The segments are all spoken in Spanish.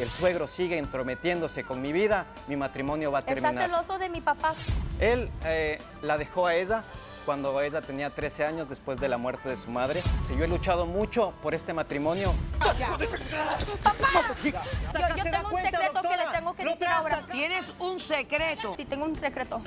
el suegro sigue entrometiéndose con mi vida, mi matrimonio va a terminar. ¿Estás celoso de mi papá? Él la dejó a ella cuando ella tenía 13 años después de la muerte de su madre. Yo he luchado mucho por este matrimonio. ¡Papá! Yo tengo un secreto que le tengo que decir ahora. ¿Tienes un secreto? Sí, tengo un secreto.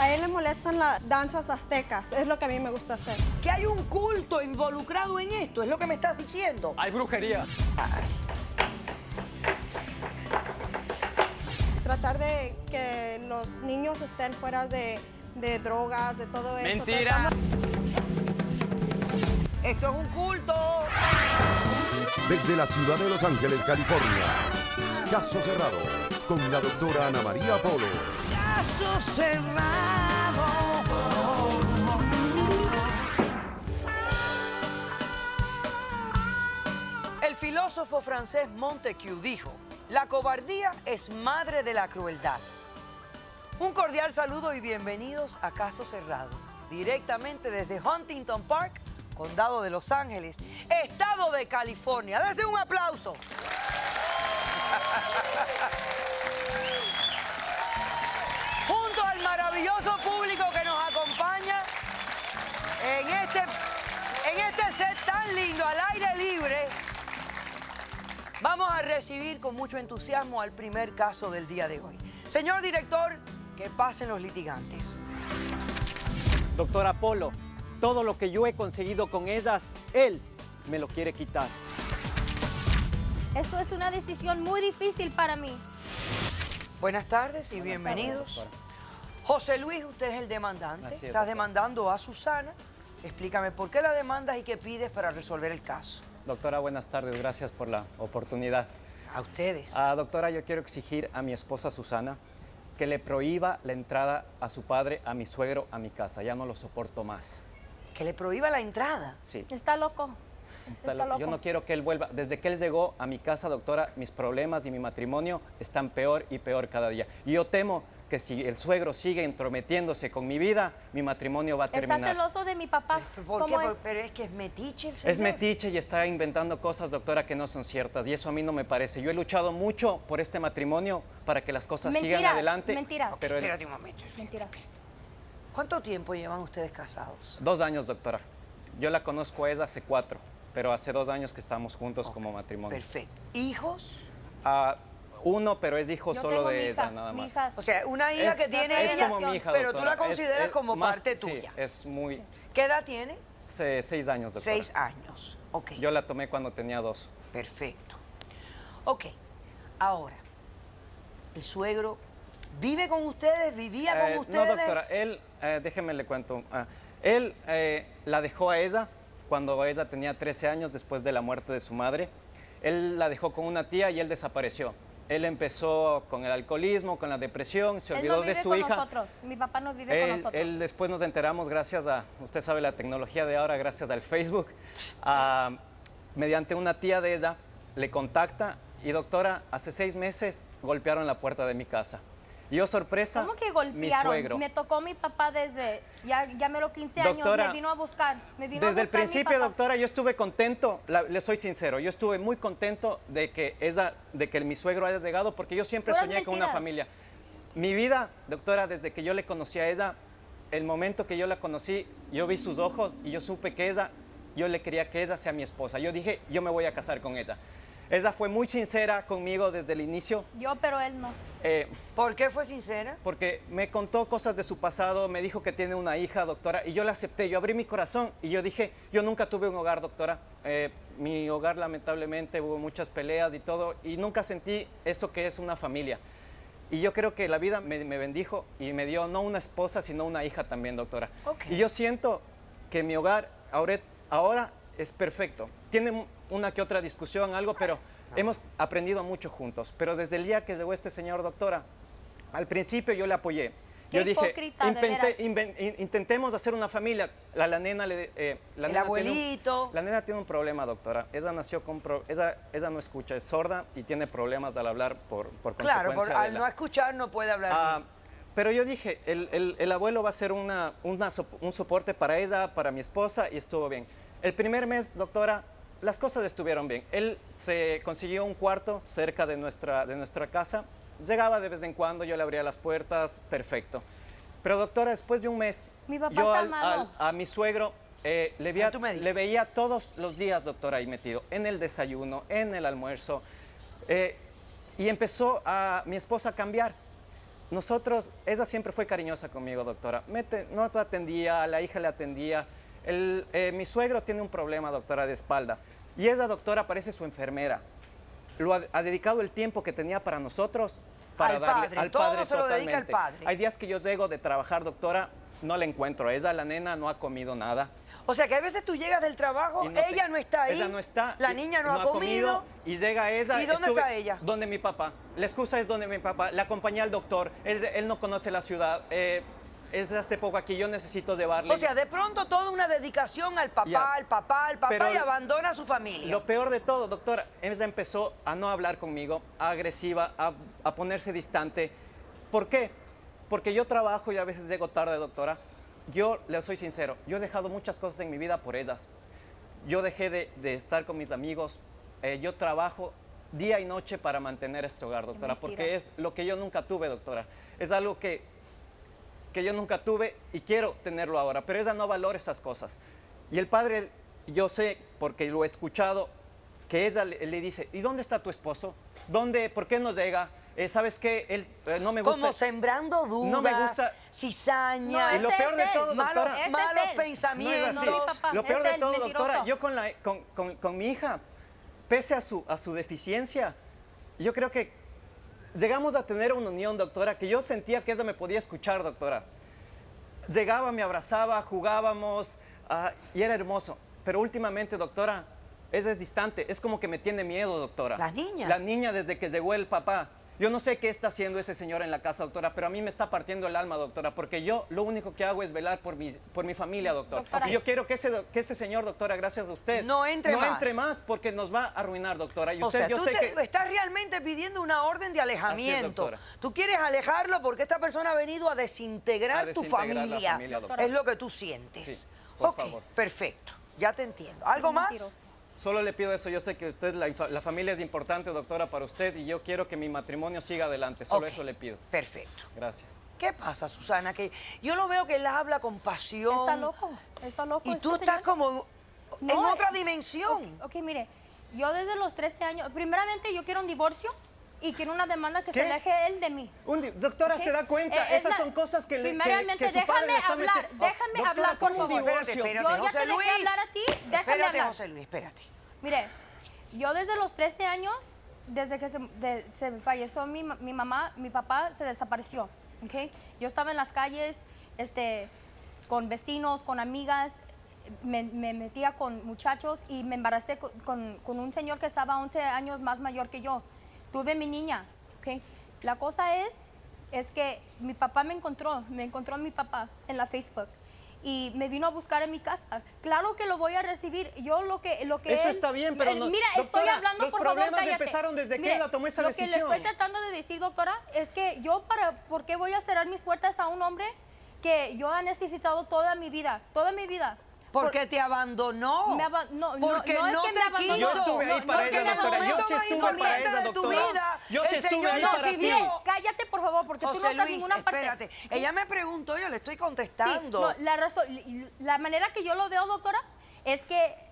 A él le molestan las danzas aztecas, es lo que a mí me gusta hacer. Que hay un culto involucrado en esto, es lo que me estás diciendo. Hay brujería. Tratar de que los niños estén fuera de drogas, de todo eso. Mentira. Esto es un culto. Desde la ciudad de Los Ángeles, California. Caso cerrado con la doctora Ana María Polo. Caso cerrado. El filósofo francés Montesquieu dijo: la cobardía es madre de la crueldad. Un cordial saludo y bienvenidos a Caso Cerrado, directamente desde Huntington Park, Condado de Los Ángeles, Estado de California. ¡Dense un aplauso! Junto al maravilloso público que nos acompaña en este set tan lindo, al aire libre, vamos a recibir con mucho entusiasmo al primer caso del día de hoy. Señor director, que pasen los litigantes. Doctora Polo, todo lo que yo he conseguido con ellas, él me lo quiere quitar. Esto es una decisión muy difícil para mí. Buenas tardes y bienvenidos. Doctora. José Luis, usted es el demandante. Así es, Estás doctora. demandando a Susana. Explícame por qué la demandas y qué pides para resolver el caso. Doctora, buenas tardes. Gracias por la oportunidad. A ustedes. Doctora, yo quiero exigir a mi esposa Susana que le prohíba la entrada a su padre, a mi suegro, a mi casa. Ya no lo soporto más. Que le prohíba la entrada. Sí. Está loco. Está loco. Yo no quiero que él vuelva. Desde que él llegó a mi casa, doctora, mis problemas y mi matrimonio están peor y peor cada día. Y yo temo que si el suegro sigue entrometiéndose con mi vida, mi matrimonio va a terminar. ¿Estás celoso de mi papá? ¿Por qué? ¿Cómo es? Pero es que es metiche el señor. Es metiche y está inventando cosas, doctora, que no son ciertas. Y eso a mí no me parece. Yo he luchado mucho por este matrimonio para que las cosas sigan Mentiras, adelante. mentiras. Pero él- Espérate un momento. Mentira. ¿Cuánto tiempo llevan ustedes casados? 2 años, doctora. Yo la conozco a ella hace 4, pero hace 2 años que estamos juntos como matrimonio. Perfecto. ¿Hijos? 1, pero es hijo Yo solo tengo de mi ella, hija, nada mi más. hija. O sea, una hija que tiene es ella, como mi hija, pero tú doctora. la consideras Es como más- parte sí, tuya. es muy... ¿Qué edad tiene? 6 años, doctora. 6 años. Ok. Yo la tomé cuando tenía 2. Perfecto. Ok. Ahora, el suegro vive con ustedes, vivía con ustedes. No, doctora, él, déjeme le cuento. Él la dejó a ella cuando ella tenía 13 años después de la muerte de su madre. Él la dejó con una tía y él desapareció. Él empezó con el alcoholismo, con la depresión, se Él olvidó no de vive su con hija. nosotros. Mi papá no vive con nosotros. Él después nos enteramos gracias a, usted sabe la tecnología de ahora, gracias al Facebook, mediante una tía de ella, le contacta y doctora, hace 6 meses golpearon la puerta de mi casa. Y yo, sorpresa, ¿Cómo que mi golpearon? suegro. Me tocó mi papá desde, ya me lo 15 años, Doctora, me vino a buscar. Me vino a Desde el buscar mi principio, papá. doctora, yo estuve contento, le soy sincero, yo estuve muy contento de que mi suegro haya llegado, porque yo siempre Puras soñé con una mentiras. familia. Mi vida, doctora, desde que yo le conocí a ella, el momento que yo la conocí, yo vi sus ojos y yo supe que yo le quería que ella sea mi esposa. Yo dije, yo me voy a casar con ella. Ella fue muy sincera conmigo desde el inicio. Yo, pero él no. ¿Por qué fue sincera? Porque me contó cosas de su pasado, me dijo que tiene una hija, doctora, y yo la acepté, yo abrí mi corazón y yo dije, yo nunca tuve un hogar, doctora. Mi hogar, lamentablemente, hubo muchas peleas y todo, y nunca sentí eso que es una familia. Y yo creo que la vida me bendijo y me dio no una esposa, sino una hija también, doctora. Ok. Y yo siento que mi hogar ahora es perfecto. Tiene una que otra discusión, algo, pero hemos aprendido mucho juntos. Pero desde el día que llegó este señor, doctora, al principio yo le apoyé. Qué Yo dije, hipócrita, de veras. intentemos hacer una familia. La nena El abuelito. La nena tiene un problema, doctora. Ella nació con... ella no escucha, es sorda y tiene problemas al hablar por Claro, consecuencia de al no escuchar no puede hablar. pero yo dije, el abuelo va a ser un soporte para ella, para mi esposa, y estuvo bien. El primer mes, doctora, las cosas estuvieron bien. Él se consiguió un cuarto cerca de nuestra casa. Llegaba de vez en cuando, yo le abría las puertas, perfecto. Pero doctora, después de un mes, Mi papá yo está malo. a mi suegro Tú me dices. le veía todos los días, doctora, ahí metido, en el desayuno, en el almuerzo. Y empezó mi esposa a cambiar. Ella siempre fue cariñosa conmigo, doctora. No te atendía, a la hija le atendía. Mi suegro tiene un problema, doctora, de espalda. Y esa doctora parece su enfermera. Ha dedicado el tiempo que tenía para nosotros, para Al darle padre, al todo padre se lo dedica al totalmente. padre. Hay días que yo llego de trabajar, doctora, no la encuentro. La nena, no ha comido nada. O sea que a veces tú llegas del trabajo, Y ella no está ahí, ella no está, la y niña no ha comido. y llega ella. ¿Y dónde está ella? Donde mi papá. La excusa es donde mi papá. La acompañé al doctor. Él no conoce la ciudad. Es hace poco aquí. Yo necesito llevarle. O sea, de pronto toda una dedicación al papá, Ya. al papá, al papá Pero y abandona a su familia. Lo peor de todo, doctora, ella empezó a no hablar conmigo, agresiva, a ponerse distante. ¿Por qué? Porque yo trabajo y a veces llego tarde, doctora. Yo le soy sincero, yo he dejado muchas cosas en mi vida por ellas. Yo dejé de estar con mis amigos. Yo trabajo día y noche para mantener este hogar, doctora, mentira. porque es lo que yo nunca tuve, doctora. Es algo que yo nunca tuve y quiero tenerlo ahora, pero ella no valora esas cosas. Y el padre, yo sé, porque lo he escuchado, que ella le dice, ¿y dónde está tu esposo? ¿Por qué no llega? ¿Sabes qué? Él no me gusta. Como sembrando dudas, No me gusta. cizaña, No, Y lo ese peor es de él. todo, doctora. Ese es malos él. pensamientos. No es No, mi así. papá, Lo peor es de él, todo, mentiroso. doctora, yo con mi hija, pese a su deficiencia, yo creo que llegamos a tener una unión, doctora, que yo sentía que ella me podía escuchar, doctora. Llegaba, me abrazaba, jugábamos, y era hermoso. Pero últimamente, doctora, ella es distante. Es como que me tiene miedo, doctora. ¿La niña? La niña desde que llegó el papá. Yo no sé qué está haciendo ese señor en la casa, doctora, pero a mí me está partiendo el alma, doctora, porque yo lo único que hago es velar por mi familia, doctor. Doctora. Y yo quiero que ese señor, doctora, gracias a usted, No entre más. porque nos va a arruinar, doctora. Y O usted, sea, yo tú sé que... estás realmente pidiendo una orden de alejamiento. doctora. Tú quieres alejarlo porque esta persona ha venido a desintegrar, A desintegrar la tu familia, doctora. Es lo que tú sientes. Sí, por Ok, favor. perfecto. Ya te entiendo. ¿Algo más? Mentiroso. Solo le pido eso. Yo sé que usted, la familia es importante, doctora, para usted, y yo quiero que mi matrimonio siga adelante. Solo Ok, eso le pido. Perfecto. Gracias. ¿Qué pasa, Susana? Que yo lo veo que él habla con pasión. Está loco, está loco. Y este tú estás señor. como en No, otra dimensión. Ok, mire, yo desde los 13 años, primeramente yo quiero un divorcio y quiero una demanda que ¿Qué? se aleje él de mí. Doctora, ¿Ok? ¿se da cuenta? Es Esas la- son cosas que primeramente, su padre déjame le está hablar, metiendo. déjame Doctora, hablar, por ¿cómo un favor. divorcio? Espérate, Yo ya José te dejé Luis. hablar a ti, déjame Espérate, hablar. José Luis, espérate. Mire, yo desde los 13 años, desde que se falleció mi mamá, mi papá se desapareció, ¿ok? Yo estaba en las calles, con vecinos, con amigas, me metía con muchachos y me embaracé con un señor que estaba 11 años más mayor que yo. Tuve mi niña, ¿ok? La cosa es que mi papá me encontró mi papá en la Facebook. Y me vino a buscar en mi casa. Claro que lo voy a recibir. Yo lo que Eso él- está bien, pero no- Mira, doctora, estoy hablando, los por favor, problemas cállate. empezaron desde que Mire, ella tomó esa Lo que le decisión. estoy tratando de decir, doctora, es que yo ¿por qué voy a cerrar mis puertas a un hombre que yo he necesitado toda mi vida? Toda mi vida. Porque te abandonó. Porque no es no que me te abandonó. quiso. Yo estuve ahí para Porque ella, en el doctora. Yo momento sí más estuve para importante ella, de tu doctora. vida, Yo sí el estuve Señor ahí para ti. decidió. Cállate, por favor, porque tú no José estás en Luis, ninguna parte. espérate. Ella me preguntó, yo le estoy Sí, contestando. no, la manera que yo lo veo, doctora, es que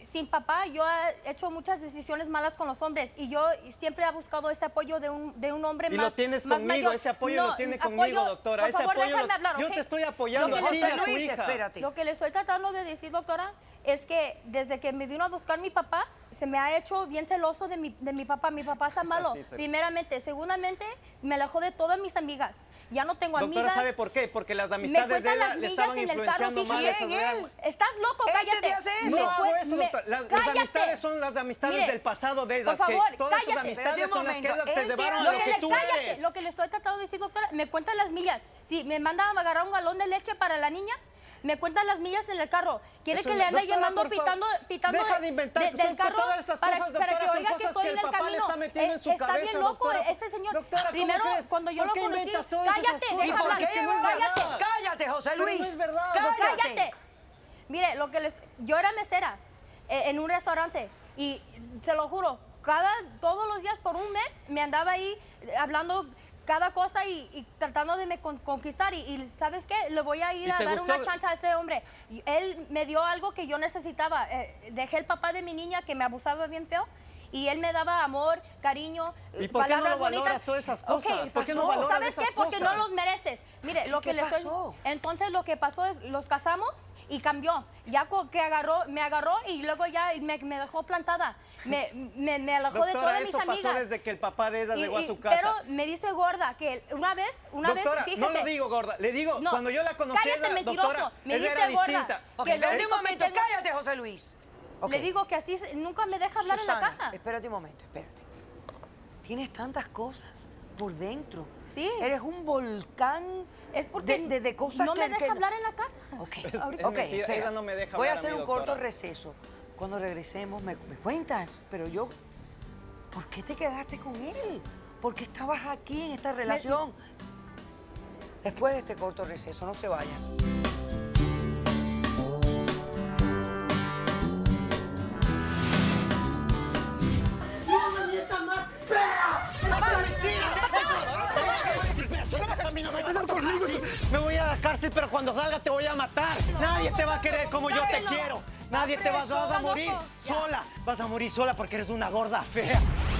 sin papá yo he hecho muchas decisiones malas con los hombres y yo siempre he buscado ese apoyo de un hombre Y más lo tienes más conmigo, mayor. ese apoyo No, lo tiene apoyo- conmigo, doctora. Por Ese favor, apoyo lo- déjame hablar, yo ¿ok? te estoy apoyando Lo que a le ti y a estoy- tu Luis, hija. espérate. Lo que le estoy tratando de decir, doctora, es que desde que me vino a buscar mi papá, se me ha hecho bien celoso de mi papá. Mi papá está malo, así, sí. primeramente. Segundamente, me alejó de todas mis amigas. Ya no tengo Doctora, amigas. ¿sabe por qué? Porque las Me amistades de cuentan ella las le millas estaban en el carro. influenciando mal. Fíjate, esas él. estás loco, Este cállate. te hace eso. No hago eso, Me- doctora. Las cállate. amistades son las amistades Mire, del pasado de ellas. por favor, que todas esas cállate. amistades Espérate un son las que momento. ellas te Él te llevaron a hace- lo que tú cállate. eres. Lo que le estoy tratando de decir, doctora, me cuentan las millas. Si me mandan a agarrar un galón de leche para la niña, me cuentan las millas en el carro. ¿Quiere Eso que no- le ande doctora, llamando, por favor, pitando deja de inventar, del son carro todas esas para, cosas, para que doctora, son oiga que cosas estoy que en el el papá le camino? está metiendo en su Está cabeza, bien loco doctora. este señor. Doctora, ¿cómo Primero, crees? cuando yo ¿Por lo qué conocí, inventas todas esas cállate, cosas? ¿Y deja por hablar, qué? cállate. Cállate, José Pero Luis. no es verdad, Cállate. Cállate. Mire, yo era mesera. en un restaurante. Y se lo juro, todos los días por un mes me andaba ahí hablando cada cosa y tratando de me conquistar. Y ¿sabes qué? Le voy a ir a dar una chance a este hombre. Y él me dio algo que yo necesitaba. Dejé el papá de mi niña que me abusaba bien feo. Y él me daba amor, cariño, ¿Y por qué no palabras lo valoras bonitas. todas esas cosas? Okay, ¿Por qué no valoras ¿sabes esas qué? Porque cosas? no los mereces. Mire, lo que ¿Qué le estoy... pasó? Entonces lo que pasó es, los casamos y cambió. Ya que me agarró y luego ya me dejó plantada. Me alejó Doctora, de todas mis eso amigas. pasó desde que el papá de ella llegó a su casa. Pero me dice gorda que una vez, Doctora, fíjese. no lo digo gorda, le digo, No, cuando yo la conocí, cállate, ella, mentiroso. doctora, Me ella dice era gorda. distinta. Ok, Que lo espérate un único que momento, tengo- cállate, José Luis. Ok. Le digo que así nunca me deja hablar Susana, en la casa. espérate un momento, espérate. Tienes tantas cosas por dentro. Sí. Eres un volcán Es porque de cosas no que... me deja que- hablar en la casa. Ok, Ahorita. ok, mentira, espérate. ella no me deja Voy a hablar a hacer mí, un corto doctora. receso. Cuando regresemos me cuentas, pero yo... ¿Por qué te quedaste con él? ¿Por qué estabas aquí en esta relación? Después de este corto receso, no se vayan. Me voy a la cárcel, pero cuando salga te voy a matar. Nadie te va a querer como yo te Sáquenlo. quiero. Nadie te vas a morir loco. Ya. sola. Vas a morir sola porque eres una gorda fea.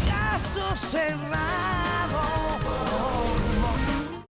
Caso cerrado.